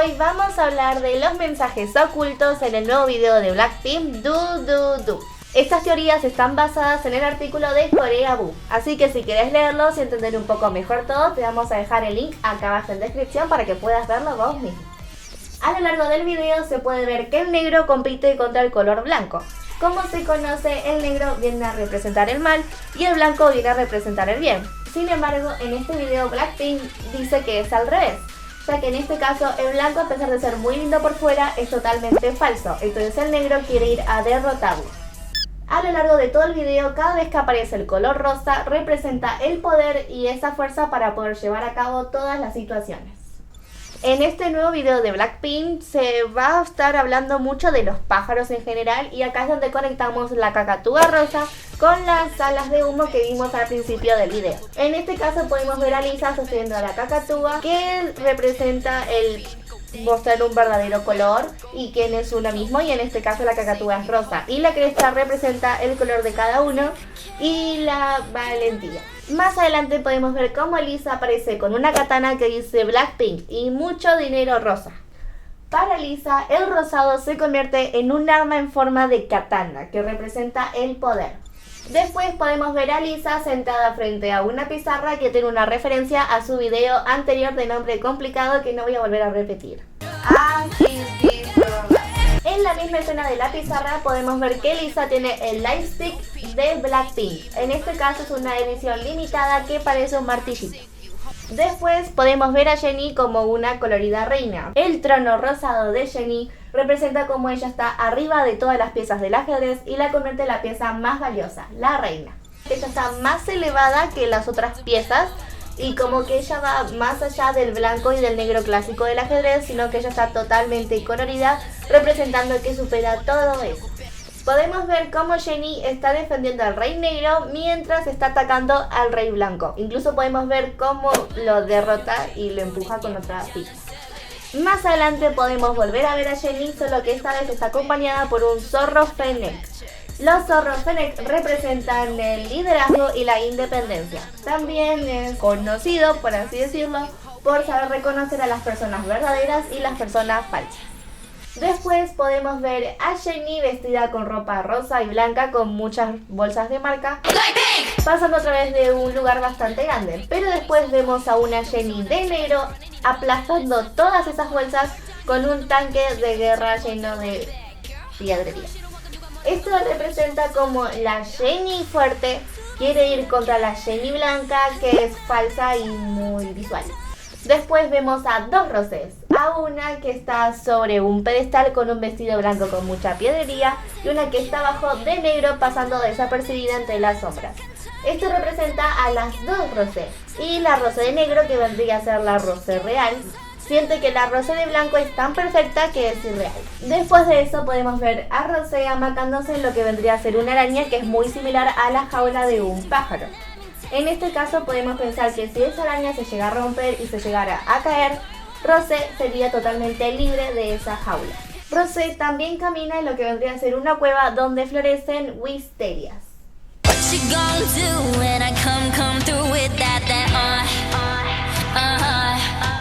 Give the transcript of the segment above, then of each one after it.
Hoy vamos a hablar de los mensajes ocultos en el nuevo video de Blackpink, Do. Estas teorías están basadas en el artículo de Koreaboo, así que si quieres leerlos y entender un poco mejor todo, te vamos a dejar el link acá abajo en descripción para que puedas verlo vos mismo. A lo largo del video se puede ver que el negro compite contra el color blanco. Como se conoce, el negro viene a representar el mal y el blanco viene a representar el bien. Sin embargo, en este video Blackpink dice que es al revés, ya que en este caso el blanco, a pesar de ser muy lindo por fuera, es totalmente falso, entonces el negro quiere ir a derrotarlo. A lo largo de todo el video, cada vez que aparece el color rosa, representa el poder y esa fuerza para poder llevar a cabo todas las situaciones. En este nuevo video de Blackpink se va a estar hablando mucho de los pájaros en general, y acá es donde conectamos la cacatúa rosa con las alas de humo que vimos al principio del video. En este caso podemos ver a Lisa sosteniendo a la cacatúa, que representa el mostrar un verdadero color y quién es uno mismo, y en este caso la cacatúa es rosa y la cresta representa el color de cada uno y la valentía. Más adelante podemos ver cómo Lisa aparece con una katana que dice Blackpink y mucho dinero rosa. Para Lisa, el rosado se convierte en un arma en forma de katana que representa el poder. Después podemos ver a Lisa sentada frente a una pizarra que tiene una referencia a su video anterior de nombre complicado que no voy a volver a repetir. En la misma escena de la pizarra podemos ver que Lisa tiene el lightstick de Blackpink. En este caso es una edición limitada que parece un martillito. Después podemos ver a Jennie como una colorida reina. El trono rosado de Jennie representa como ella está arriba de todas las piezas del ajedrez y la convierte en la pieza más valiosa, la reina. Ella está más elevada que las otras piezas y como que ella va más allá del blanco y del negro clásico del ajedrez, sino que ella está totalmente colorida, representando que supera todo eso. Podemos ver cómo Jennie está defendiendo al rey negro mientras está atacando al rey blanco. Incluso podemos ver cómo lo derrota y lo empuja con otra pieza. Más adelante podemos volver a ver a Jennie, solo que esta vez está acompañada por un zorro fennec. Los zorros fennec representan el liderazgo y la independencia. También es conocido, por así decirlo, por saber reconocer a las personas verdaderas y las personas falsas. Después podemos ver a Jennie vestida con ropa rosa y blanca con muchas bolsas de marca, pasando a través de un lugar bastante grande. Pero después vemos a una Jennie de negro aplastando todas esas bolsas con un tanque de guerra lleno de piedrería. Esto representa como la Jennie fuerte quiere ir contra la Jennie blanca, que es falsa y muy visual. Después vemos a dos Rosés, a una que está sobre un pedestal con un vestido blanco con mucha piedrería y una que está abajo de negro pasando desapercibida entre las sombras. Esto representa a las dos Rosés, y la Rosé de negro, que vendría a ser la Rosé real, siente que la Rosé de blanco es tan perfecta que es irreal. Después de eso podemos ver a Rosé amacándose en lo que vendría a ser una araña, que es muy similar a la jaula de un pájaro. En este caso podemos pensar que si esa araña se llega a romper y se llegara a caer, Rosé sería totalmente libre de esa jaula. Rosé también camina en lo que vendría a ser una cueva donde florecen wisterias.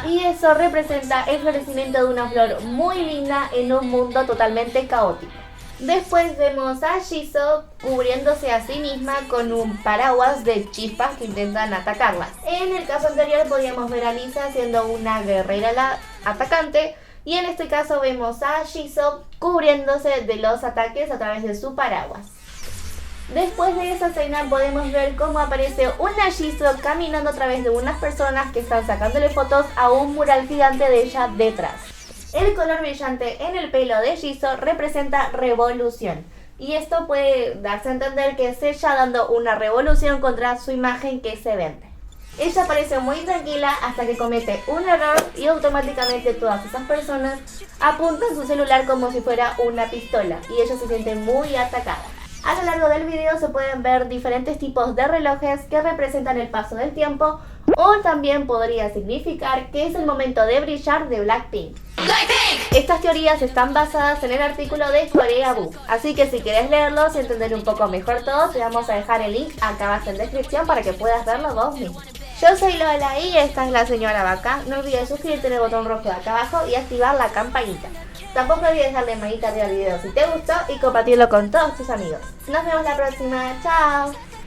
Y eso representa el florecimiento de una flor muy linda en un mundo totalmente caótico. Después vemos a Jisoo cubriéndose a sí misma con un paraguas de chispas que intentan atacarla. En el caso anterior podíamos ver a Lisa siendo una guerrera atacante, y en este caso vemos a Jisoo cubriéndose de los ataques a través de su paraguas. Después de esa escena podemos ver cómo aparece una Jisoo caminando a través de unas personas que están sacándole fotos a un mural gigante de ella detrás. El color brillante en el pelo de Jisoo representa revolución, y esto puede darse a entender que es ella dando una revolución contra su imagen que se vende. Ella parece muy tranquila hasta que comete un error y automáticamente todas esas personas apuntan su celular como si fuera una pistola y ella se siente muy atacada. A lo largo del video se pueden ver diferentes tipos de relojes que representan el paso del tiempo, o también podría significar que es el momento de brillar de Blackpink. Estas teorías están basadas en el artículo de Koreaboo, así que si quieres leerlos y entender un poco mejor todo, te vamos a dejar el link acá abajo en descripción para que puedas verlo vos mismo. Yo soy Lola y esta es la señora Vaca. No olvides suscribirte en el botón rojo de acá abajo y activar la campanita. Tampoco olvides darle manita arriba al video si te gustó y compartirlo con todos tus amigos. Nos vemos la próxima. Chao.